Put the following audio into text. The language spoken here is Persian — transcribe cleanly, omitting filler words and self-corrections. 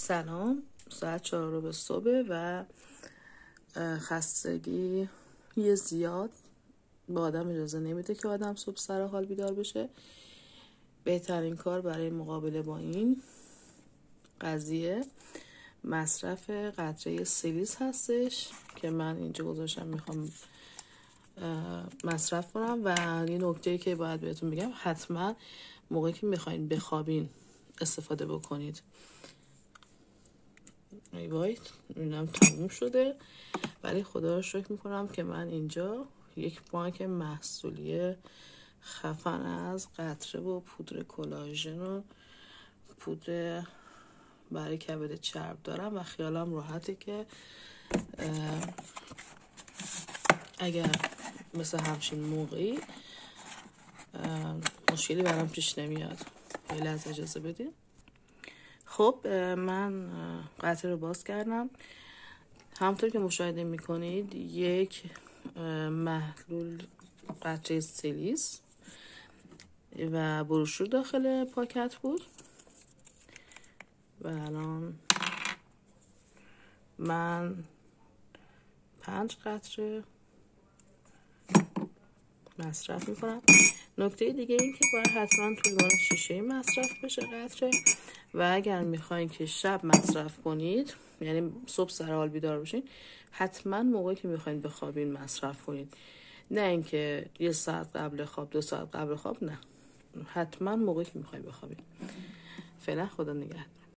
سلام، ساعت 4 صبح و خستگی یه زیاد با آدم اجازه نمیده که آدم صبح سر حال بیدار بشه. بهترین کار برای مقابله با این قضیه مصرف قطره سلیس هستش که من اینجا گذاشتم، میخوام مصرف کنم. و این نکته‌ای که باید بهتون بگم، حتما موقعی که میخواین بخوابین استفاده بکنید. ای وای، اینم تموم شده، ولی خدا رو شکر میکنم که من اینجا یک بانک محصولی خفن از قطره و پودر کلاژن و پودر برای کبد چرب دارم و خیالم راحته که اگر مثل همچین موقعی مشکلی برام پیش نمیاد. یه لحظه اجازه بدین. خب من قطره رو باز کردم. همونطور که مشاهده میکنید یک محلول قطره سلیس و بروشور داخل پاکت بود و الان من 5 قطره مصرف میکنم. نکته دیگه این که باید حتما توی لیوان شیشه مصرف بشه قطره، و اگر میخواین که شب مصرف کنید، یعنی صبح سر حال بیدار بشین، حتما موقعی که میخواین بخوابین مصرف کنید، نه اینکه 1 ساعت قبل خواب 2 ساعت قبل خواب، نه، حتما موقعی که میخواین بخوابین. فعلا خدا نگهدار.